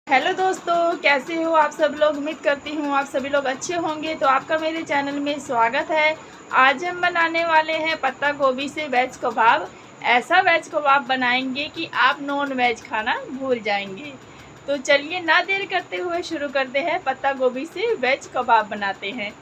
Hello दोस्तों, कैसे हो आप सब लोग। उम्मीद करती हूँ आप सभी लोग अच्छे होंगे। तो आपका मेरे चैनल में स्वागत है। आज हम बनाने वाले हैं पत्ता गोभी से वेज कबाब। ऐसा वेज कबाब बनाएंगे कि आप नॉन वेज खाना भूल जाएंगे। तो चलिए ना देर करते हुए शुरू करते हैं। पत्ता गोभी से वेज कबाब बनाते हैं।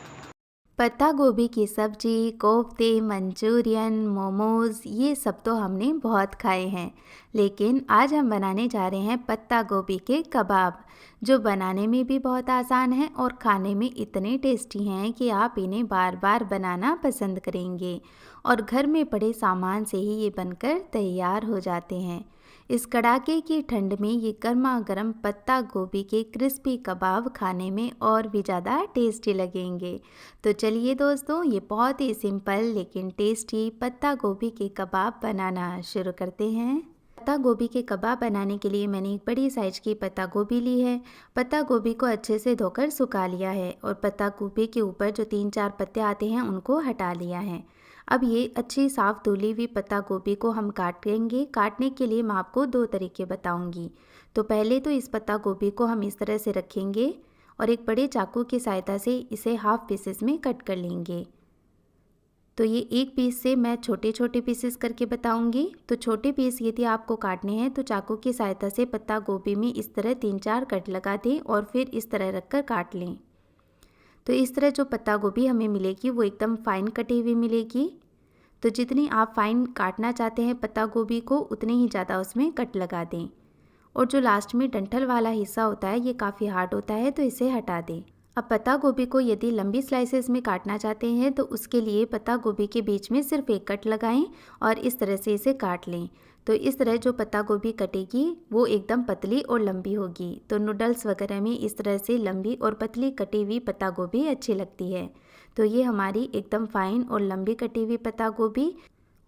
पत्ता गोभी की सब्जी, कोफ्ते, मंचूरियन, मोमोज़ ये सब तो हमने बहुत खाए हैं। लेकिन आज हम बनाने जा रहे हैं पत्ता गोभी के कबाब, जो बनाने में भी बहुत आसान है और खाने में इतने टेस्टी हैं कि आप इन्हें बार बार बनाना पसंद करेंगे। और घर में पड़े सामान से ही ये बनकर तैयार हो जाते हैं। इस कड़ाके की ठंड में ये गर्मा गर्म पत्ता गोभी के क्रिस्पी कबाब खाने में और भी ज़्यादा टेस्टी लगेंगे। तो चलिए दोस्तों, ये बहुत ही सिंपल लेकिन टेस्टी पत्ता गोभी के कबाब बनाना शुरू करते हैं। पत्ता गोभी के कबाब बनाने के लिए मैंने एक बड़ी साइज की पत्ता गोभी ली है। पत्ता गोभी को अच्छे से धोकर सुखा लिया है और पत्ता गोभी के ऊपर जो 3-4 पत्ते आते हैं उनको हटा लिया है। अब ये अच्छी साफ़ धुली हुई पत्ता गोभी को हम काटेंगे। काटने के लिए मैं आपको 2 तरीके बताऊंगी। तो पहले तो इस पत्ता गोभी को हम इस तरह से रखेंगे और एक बड़े चाकू की सहायता से इसे हाफ पीसेस में कट कर लेंगे। तो ये एक पीस से मैं छोटे छोटे पीसेस करके बताऊंगी। तो छोटे पीस यदि आपको काटने हैं तो चाकू की सहायता से पत्ता गोभी में इस तरह 3-4 कट लगा दें और फिर इस तरह रखकर काट लें। तो इस तरह जो पत्ता गोभी हमें मिलेगी वो एकदम फाइन कटी हुई मिलेगी। तो जितनी आप फाइन काटना चाहते हैं पत्ता गोभी को उतने ही ज़्यादा उसमें कट लगा दें। और जो लास्ट में डंठल वाला हिस्सा होता है ये काफ़ी हार्ड होता है, तो इसे हटा दें। अब पत्ता गोभी को यदि लंबी स्लाइसेस में काटना चाहते हैं तो उसके लिए पत्ता गोभी के बीच में सिर्फ एक कट लगाएं और इस तरह से इसे काट लें। तो इस तरह जो पत्ता गोभी कटेगी वो एकदम पतली और लंबी होगी। तो नूडल्स वगैरह में इस तरह से लंबी और पतली कटी हुई पत्ता गोभी अच्छी लगती है। तो ये हमारी एकदम फाइन और लंबी कटी हुई पत्ता गोभी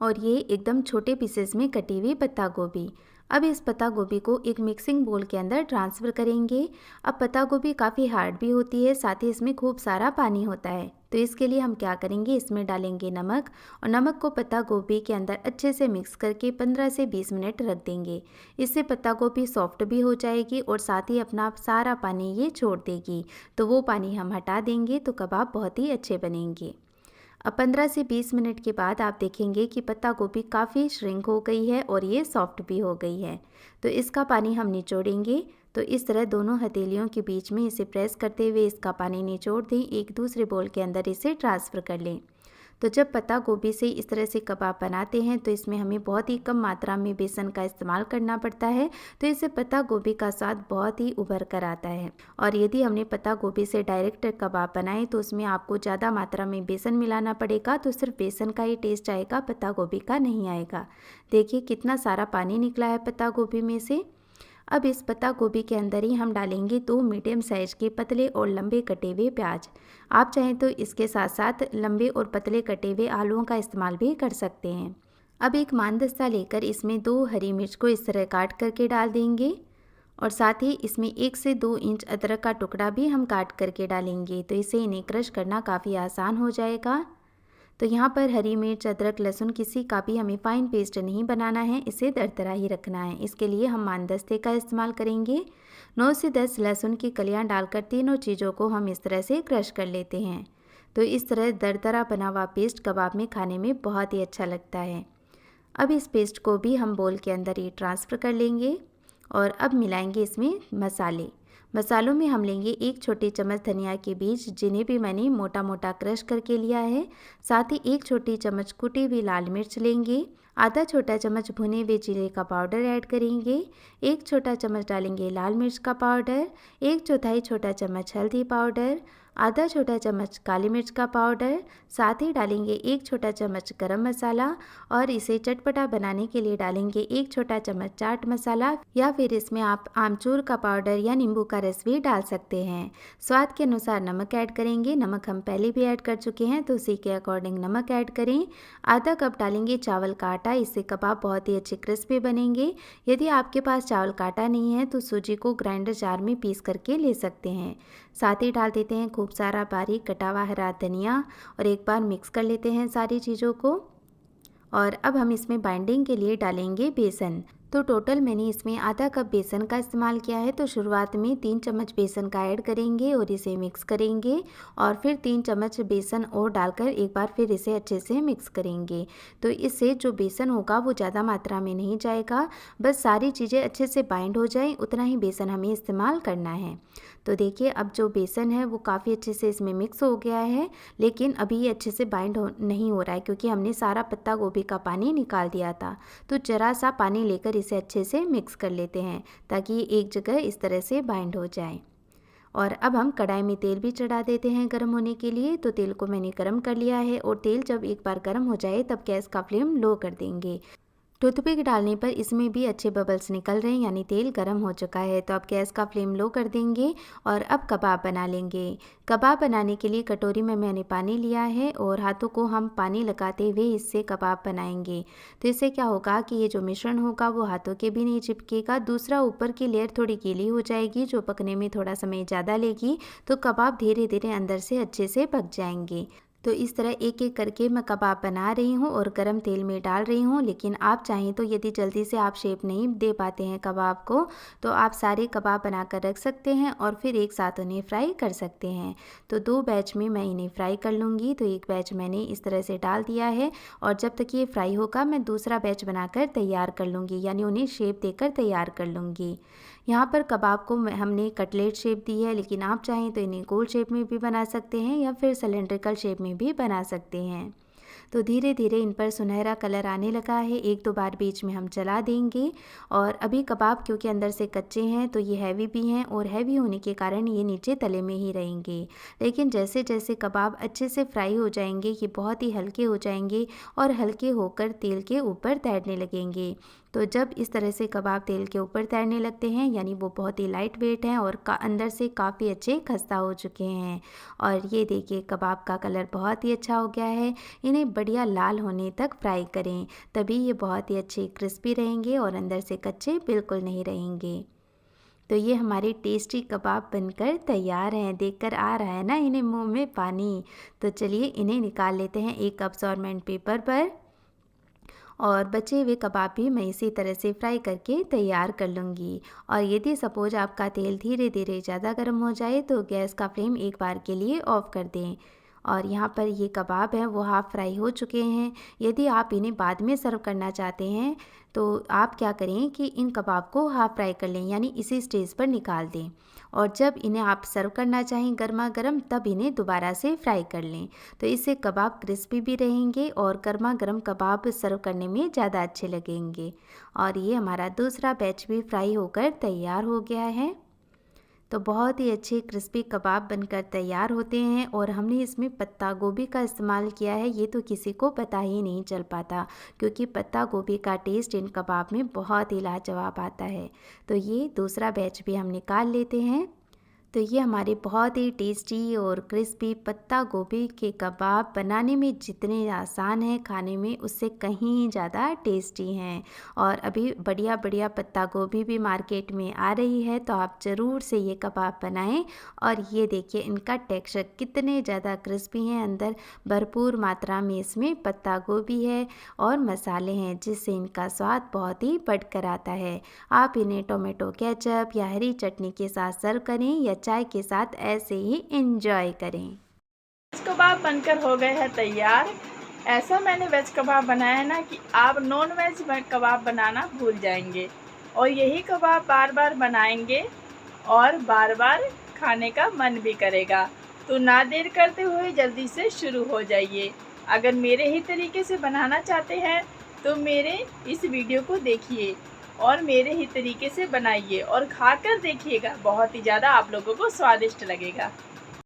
और ये एकदम छोटे पीसेस में कटी हुई पत्ता गोभी। अब इस पत्ता गोभी को एक मिक्सिंग बोल के अंदर ट्रांसफ़र करेंगे। अब पत्ता गोभी काफ़ी हार्ड भी होती है, साथ ही इसमें खूब सारा पानी होता है। तो इसके लिए हम क्या करेंगे, इसमें डालेंगे नमक और नमक को पत्ता गोभी के अंदर अच्छे से मिक्स करके 15 से 20 मिनट रख देंगे। इससे पत्ता गोभी सॉफ्ट भी हो जाएगी और साथ ही अपना सारा पानी ये छोड़ देगी। तो वो पानी हम हटा देंगे तो कबाब बहुत ही अच्छे बनेंगे। अब 15 से 20 मिनट के बाद आप देखेंगे कि पत्ता गोभी काफ़ी श्रिंक हो गई है और ये सॉफ्ट भी हो गई है। तो इसका पानी हम निचोड़ेंगे। तो इस तरह दोनों हथेलियों के बीच में इसे प्रेस करते हुए इसका पानी निचोड़ दें। एक दूसरे बोल के अंदर इसे ट्रांसफ़र कर लें। तो जब पत्ता गोभी से इस तरह से कबाब बनाते हैं तो इसमें हमें बहुत ही कम मात्रा में बेसन का इस्तेमाल करना पड़ता है। तो इससे पत्ता गोभी का स्वाद बहुत ही उभर कर आता है। और यदि हमने पत्ता गोभी से डायरेक्ट कबाब बनाए तो उसमें आपको ज़्यादा मात्रा में बेसन मिलाना पड़ेगा। तो सिर्फ बेसन का ही टेस्ट आएगा, पत्ता गोभी का नहीं आएगा। देखिए कितना सारा पानी निकला है पत्ता गोभी में से। अब इस पत्ता गोभी के अंदर ही हम डालेंगे 2 मीडियम साइज के पतले और लंबे कटे हुए प्याज। आप चाहें तो इसके साथ साथ लंबे और पतले कटे हुए आलूओं का इस्तेमाल भी कर सकते हैं। अब एक मानदस्ता लेकर इसमें 2 हरी मिर्च को इस तरह काट करके डाल देंगे और साथ ही इसमें 1 से 2 इंच अदरक का टुकड़ा भी हम काट करके डालेंगे। तो इससे इन्हें क्रश करना काफ़ी आसान हो जाएगा। तो यहाँ पर हरी मिर्च, अदरक, लहसुन किसी का भी हमें फ़ाइन पेस्ट नहीं बनाना है, इसे दरदरा ही रखना है। इसके लिए हम मानदस्ते का इस्तेमाल करेंगे। 9 से 10 लहसुन की कलियाँ डालकर तीनों चीज़ों को हम इस तरह से क्रश कर लेते हैं। तो इस तरह दरदरा बना हुआ पेस्ट कबाब में खाने में बहुत ही अच्छा लगता है। अब इस पेस्ट को भी हम बोल के अंदर ही ट्रांसफ़र कर लेंगे और अब मिलाएंगे इसमें मसाले। मसालों में हम लेंगे 1 छोटी चम्मच धनिया के बीज, जिन्हें भी मैंने मोटा मोटा क्रश करके लिया है। साथ ही 1 छोटी चम्मच कुटी हुई लाल मिर्च लेंगे। आधा छोटा चम्मच भुने हुए जीरे का पाउडर ऐड करेंगे। 1 छोटा चम्मच डालेंगे लाल मिर्च का पाउडर। 1/4 छोटा चम्मच हल्दी पाउडर। आधा छोटा चम्मच काली मिर्च का पाउडर। साथ ही डालेंगे 1 छोटा चम्मच गरम मसाला और इसे चटपटा बनाने के लिए डालेंगे 1 छोटा चम्मच चाट मसाला, या फिर इसमें आप आमचूर का पाउडर या नींबू का रस भी डाल सकते हैं। स्वाद के अनुसार नमक ऐड करेंगे। नमक हम पहले भी ऐड कर चुके हैं तो उसी के अकॉर्डिंग नमक ऐड करें। आधा कप डालेंगे चावल का आटा, इससे कबाब बहुत ही अच्छे क्रिस्पी बनेंगे। यदि आपके पास चावल का आटा नहीं है तो सूजी को ग्राइंडर जार में पीस करके ले सकते हैं। साथ ही डाल देते हैं खूब सारा बारीक कटा हुआ हरा धनिया और एक बार मिक्स कर लेते हैं सारी चीज़ों को। और अब हम इसमें बाइंडिंग के लिए डालेंगे बेसन। तो टोटल मैंने इसमें आधा कप बेसन का इस्तेमाल किया है। तो शुरुआत में 3 चम्मच बेसन का ऐड करेंगे और इसे मिक्स करेंगे और फिर 3 चम्मच बेसन और डालकर एक बार फिर इसे अच्छे से मिक्स करेंगे। तो इससे जो बेसन होगा वो ज़्यादा मात्रा में नहीं जाएगा, बस सारी चीज़ें अच्छे से बाइंड हो जाएं उतना ही बेसन हमें इस्तेमाल करना है। तो देखिए अब जो बेसन है वो काफ़ी अच्छे से इसमें मिक्स हो गया है, लेकिन अभी ये अच्छे से बाइंड नहीं हो रहा है क्योंकि हमने सारा पत्ता गोभी का पानी निकाल दिया था। तो ज़रा सा पानी लेकर इसे अच्छे से मिक्स कर लेते हैं ताकि ये एक जगह इस तरह से बाइंड हो जाए। और अब हम कढ़ाई में तेल भी चढ़ा देते हैं गर्म होने के लिए। तो तेल को मैंने गर्म कर लिया है और तेल जब एक बार गर्म हो जाए तब गैस का फ्लेम लो कर देंगे। टूथपिक डालने पर इसमें भी अच्छे बबल्स निकल रहे हैं, यानी तेल गर्म हो चुका है। तो अब गैस का फ्लेम लो कर देंगे और अब कबाब बना लेंगे। कबाब बनाने के लिए कटोरी में मैंने पानी लिया है और हाथों को हम पानी लगाते हुए इससे कबाब बनाएंगे। तो इससे क्या होगा कि ये जो मिश्रण होगा वो हाथों के भी नहीं चिपकेगा। दूसरा, ऊपर की लेयर थोड़ी गीली हो जाएगी जो पकने में थोड़ा समय ज़्यादा लेगी। तो कबाब धीरे धीरे अंदर से अच्छे से पक जाएंगे। तो इस तरह एक एक करके मैं कबाब बना रही हूँ और गरम तेल में डाल रही हूँ। लेकिन आप चाहें तो यदि जल्दी से आप शेप नहीं दे पाते हैं कबाब को, तो आप सारे कबाब बनाकर रख सकते हैं और फिर एक साथ उन्हें फ्राई कर सकते हैं। तो 2 बैच में मैं इन्हें फ्राई कर लूँगी। तो एक बैच मैंने इस तरह से डाल दिया है और जब तक ये फ्राई होगा मैं दूसरा बैच बनाकर तैयार कर लूँगी, यानी उन्हें शेप देकर तैयार कर लूँगी। यहाँ पर कबाब को हमने कटलेट शेप दी है, लेकिन आप चाहें तो इन्हें गोल शेप में भी बना सकते हैं या फिर सिलेंड्रिकल शेप में भी बना सकते हैं। तो धीरे धीरे इन पर सुनहरा कलर आने लगा है। 1-2 बार बीच में हम चला देंगे। और अभी कबाब क्योंकि अंदर से कच्चे हैं तो ये हैवी भी हैं और हैवी होने के कारण ये नीचे तले में ही रहेंगे। लेकिन जैसे जैसे कबाब अच्छे से फ्राई हो जाएंगे ये बहुत ही हल्के हो जाएंगे और हल्के होकर तेल के ऊपर तैरने लगेंगे। तो जब इस तरह से कबाब तेल के ऊपर तैरने लगते हैं यानी वो बहुत ही लाइट वेट हैं और अंदर से काफ़ी अच्छे खस्ता हो चुके हैं। और ये देखिए कबाब का कलर बहुत ही अच्छा हो गया है। इन्हें बढ़िया लाल होने तक फ्राई करें, तभी ये बहुत ही अच्छे क्रिस्पी रहेंगे और अंदर से कच्चे बिल्कुल नहीं रहेंगे। तो ये हमारे टेस्टी कबाब बनकर तैयार हैं। देखकर आ रहा है ना इन्हें मुंह में पानी। तो चलिए इन्हें निकाल लेते हैं एक अब्सॉर्बेंट पेपर पर। और बचे हुए कबाब भी मैं इसी तरह से फ्राई करके तैयार कर लूँगी। और यदि सपोज आपका तेल धीरे धीरे ज़्यादा गर्म हो जाए तो गैस का फ्लेम एक बार के लिए ऑफ़ कर दें। और यहाँ पर ये कबाब हैं वो हाफ़ फ्राई हो चुके हैं। यदि आप इन्हें बाद में सर्व करना चाहते हैं तो आप क्या करें कि इन कबाब को हाफ़ फ्राई कर लें, यानी इसी स्टेज पर निकाल दें। और जब इन्हें आप सर्व करना चाहें गर्मा गर्म तब इन्हें दोबारा से फ्राई कर लें। तो इससे कबाब क्रिस्पी भी रहेंगे और गर्मा गर्म कबाब सर्व करने में ज़्यादा अच्छे लगेंगे। और ये हमारा दूसरा बैच भी फ्राई होकर तैयार हो गया है। तो बहुत ही अच्छे क्रिस्पी कबाब बनकर तैयार होते हैं और हमने इसमें पत्ता गोभी का इस्तेमाल किया है। ये तो किसी को पता ही नहीं चल पाता क्योंकि पत्ता गोभी का टेस्ट इन कबाब में बहुत ही लाजवाब आता है। तो ये दूसरा बैच भी हम निकाल लेते हैं। तो ये हमारे बहुत ही टेस्टी और क्रिस्पी पत्ता गोभी के कबाब बनाने में जितने आसान हैं खाने में उससे कहीं ज़्यादा टेस्टी हैं। और अभी बढ़िया बढ़िया पत्ता गोभी भी मार्केट में आ रही है, तो आप ज़रूर से ये कबाब बनाएं। और ये देखिए इनका टेक्सचर कितने ज़्यादा क्रिस्पी हैं, अंदर भरपूर मात्रा में इसमें पत्ता गोभी है और मसाले हैं जिससे इनका स्वाद बहुत ही बढ़कर आता है। आप इन्हें टोमेटो केचप या हरी चटनी के साथ सर्व करें या चाय के साथ ऐसे ही एंजॉय करें। वेज कबाब बनकर हो गए हैं तैयार। ऐसा मैंने वेज कबाब बनाया है ना कि आप नॉन वेज कबाब बनाना भूल जाएंगे और यही कबाब बार बार बनाएंगे और बार बार खाने का मन भी करेगा। तो ना देर करते हुए जल्दी से शुरू हो जाइए। अगर मेरे ही तरीके से बनाना चाहते हैं तो मेरे इस वीडियो को देखिए और मेरे ही तरीके से बनाइए और खाकर देखिएगा, बहुत ही ज़्यादा आप लोगों को स्वादिष्ट लगेगा।